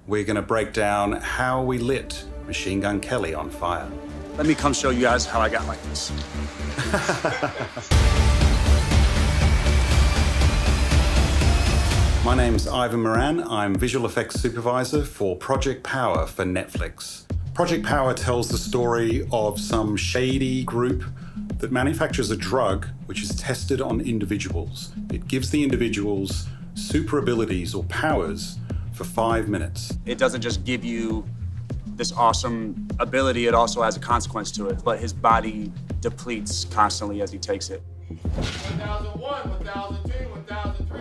We're going to break down how we lit Machine Gun Kelly on fire. Let me come show you guys how I got like this. My name's Ivan Moran. I'm visual effects supervisor for Project Power for Netflix. Project Power tells the story of some shady group that manufactures a drug which is tested on individuals. It gives the individuals super abilities or powers for 5 minutes. It doesn't just give you this awesome ability, it also has a consequence to it, but his body depletes constantly as he takes it. 1001, 1002, 1003.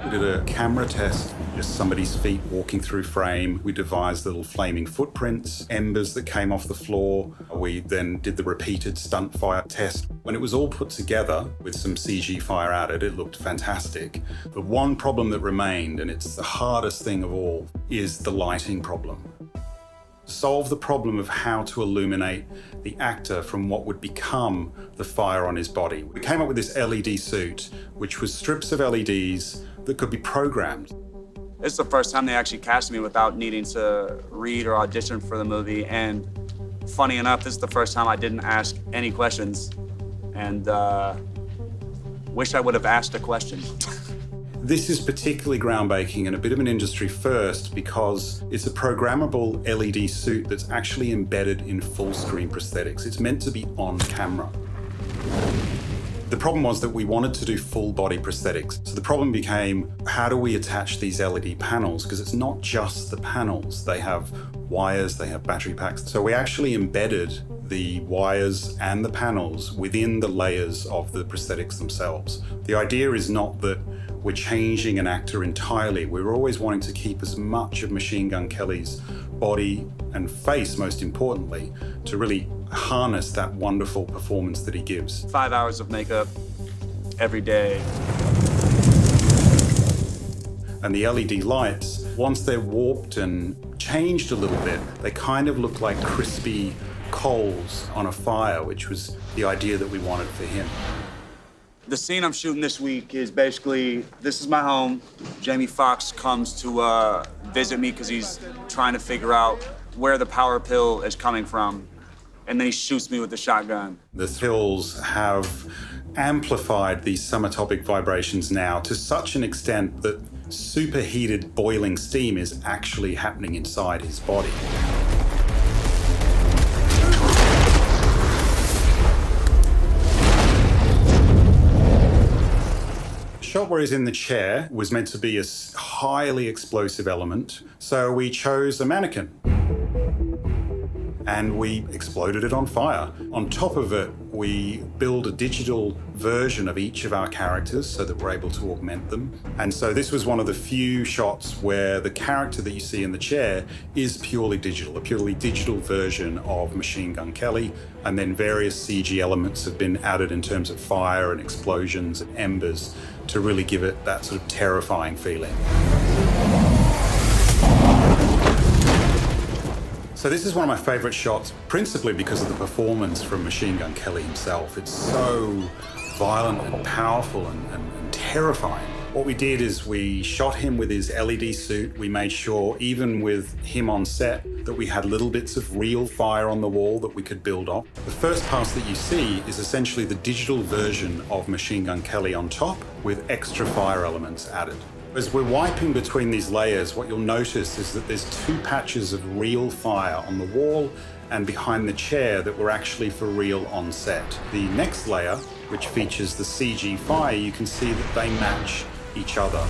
We did a camera test, just somebody's feet walking through frame. We devised little flaming footprints, embers that came off the floor. We then did the repeated stunt fire test. When it was all put together with some CG fire added, it looked fantastic. The one problem that remained, and it's the hardest thing of all, is the lighting problem. Solve the problem of how to illuminate the actor from what would become the fire on his body. We came up with this LED suit, which was strips of LEDs that could be programmed. This is the first time they actually cast me without needing to read or audition for the movie, and funny enough, this is the first time I didn't ask any questions, and wish I would have asked a question. This is particularly groundbreaking and a bit of an industry first because it's a programmable LED suit that's actually embedded in full screen prosthetics. It's meant to be on camera. The problem was that we wanted to do full body prosthetics. So the problem became, how do we attach these LED panels? Because it's not just the panels. They have wires, they have battery packs. So we actually embedded the wires and the panels within the layers of the prosthetics themselves. The idea is not that we're changing an actor entirely. We're always wanting to keep as much of Machine Gun Kelly's body and face, most importantly, to really harness that wonderful performance that he gives. 5 hours of makeup every day. And the LED lights, once they're warped and changed a little bit, they kind of look like crispy coals on a fire, which was the idea that we wanted for him. The scene I'm shooting this week is basically, this is my home. Jamie Foxx comes to visit me because he's trying to figure out where the power pill is coming from. And then he shoots me with the shotgun. The pills have amplified these subatomic vibrations now to such an extent that superheated boiling steam is actually happening inside his body. The shot where he's in the chair was meant to be a highly explosive element, so we chose a mannequin and we exploded it on fire. On top of it, we build a digital version of each of our characters so that we're able to augment them. And so this was one of the few shots where the character that you see in the chair is purely digital, a purely digital version of Machine Gun Kelly, and then various CG elements have been added in terms of fire and explosions and embers to really give it that sort of terrifying feeling. So this is one of my favorite shots, principally because of the performance from Machine Gun Kelly himself. It's so violent and powerful and terrifying. What we did is we shot him with his LED suit. We made sure, even with him on set, that we had little bits of real fire on the wall that we could build off. The first pass that you see is essentially the digital version of Machine Gun Kelly on top with extra fire elements added. As we're wiping between these layers, what you'll notice is that there's 2 patches of real fire on the wall and behind the chair that were actually for real on set. The next layer, which features the CG fire, you can see that they match each other.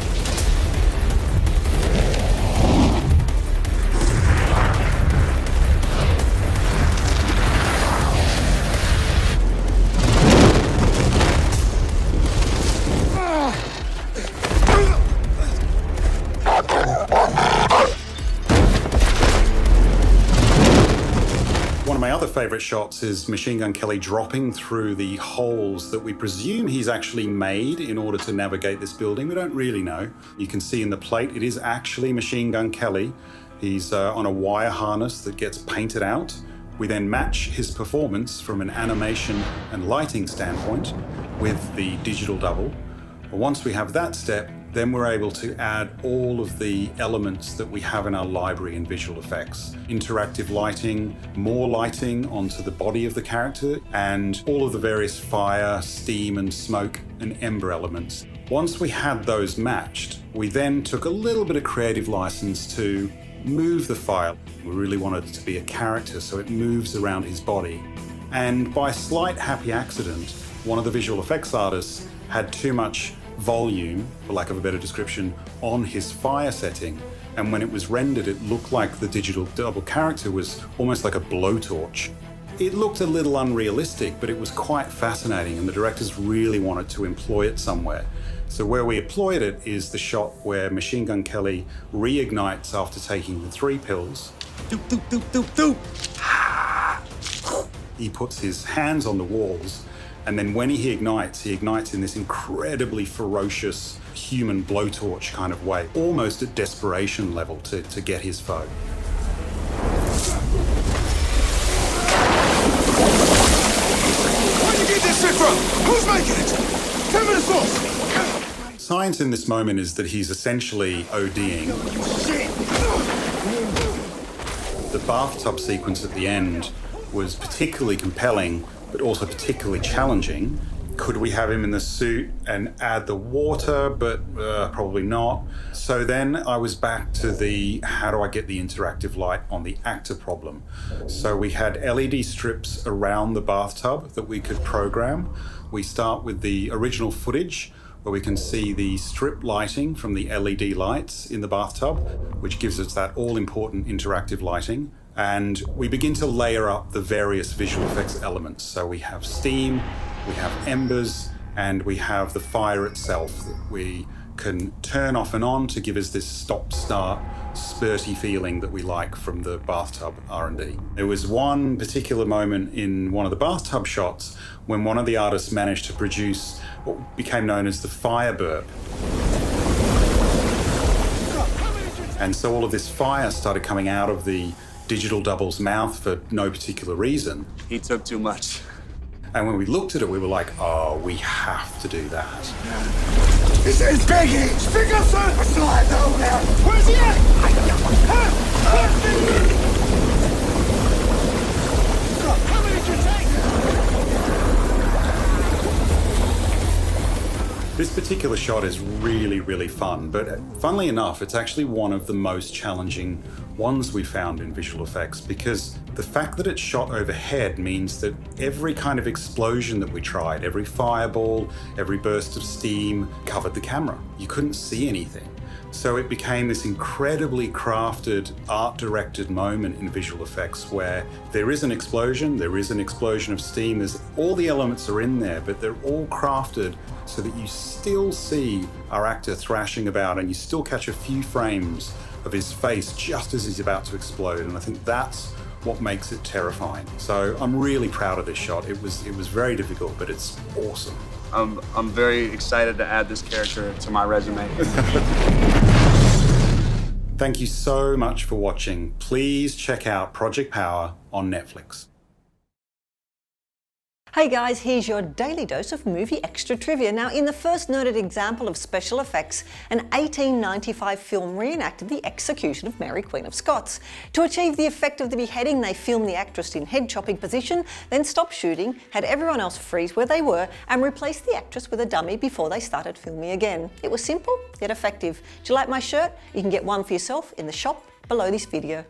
One of my other favorite shots is Machine Gun Kelly dropping through the holes that we presume he's actually made in order to navigate this building. We don't really know. You can see in the plate, it is actually Machine Gun Kelly. He's on a wire harness that gets painted out. We then match his performance from an animation and lighting standpoint with the digital double. Once we have that step, Then we're able to add all of the elements that we have in our library in visual effects. Interactive lighting, more lighting onto the body of the character, and all of the various fire, steam and smoke and ember elements. Once we had those matched, we then took a little bit of creative license to move the fire. We really wanted it to be a character, so it moves around his body. And by slight happy accident, one of the visual effects artists had too much volume, for lack of a better description, on his fire setting. And when it was rendered, it looked like the digital double character was almost like a blowtorch. It looked a little unrealistic, but it was quite fascinating, and the directors really wanted to employ it somewhere. So where we employed it is the shot where Machine Gun Kelly reignites after taking the 3 pills. Doop, doop, doop, doop, doop. He puts his hands on the walls, and then when he ignites in this incredibly ferocious human blowtorch kind of way, almost at desperation level to get his foe. Where'd you get this shit from? Who's making it? Tell me the source. Science in this moment is that he's essentially ODing. The bathtub sequence at the end was particularly compelling, but also particularly challenging. Could we have him in the suit and add the water? But probably not. So then I was back to the how do I get the interactive light on the actor problem. So we had LED strips around the bathtub that we could program. We start with the original footage where we can see the strip lighting from the LED lights in the bathtub, which gives us that all-important interactive lighting. And we begin to layer up the various visual effects elements. So we have steam, we have embers, and we have the fire itself that we can turn off and on to give us this stop-start, spurty feeling that we like from the bathtub R&D. There was one particular moment in one of the bathtub shots when one of the artists managed to produce what became known as the fire burp. And so all of this fire started coming out of the digital double's mouth for no particular reason. He took too much. And when we looked at it, we were like, oh, we have to do that. It's Biggie! Speak up, son! I still have no there! Where's he at? How many did you take? This particular shot is really, really fun, but funnily enough, it's actually one of the most challenging ones we found in visual effects, because the fact that it's shot overhead means that every kind of explosion that we tried, every fireball, every burst of steam covered the camera. You couldn't see anything. So it became this incredibly crafted, art-directed moment in visual effects where there is an explosion of steam, all the elements are in there, but they're all crafted so that you still see our actor thrashing about and you still catch a few frames of his face just as he's about to explode. And I think that's what makes it terrifying. So I'm really proud of this shot. It was very difficult, but it's awesome. I'm very excited to add this character to my resume. Thank you so much for watching. Please check out Project Power on Netflix. Hey guys, here's your daily dose of movie extra trivia. Now, in the first noted example of special effects, an 1895 film reenacted the execution of Mary Queen of Scots. To achieve the effect of the beheading, they filmed the actress in head-chopping position, then stopped shooting, had everyone else freeze where they were, and replaced the actress with a dummy before they started filming again. It was simple, yet effective. Do you like my shirt? You can get one for yourself in the shop below this video.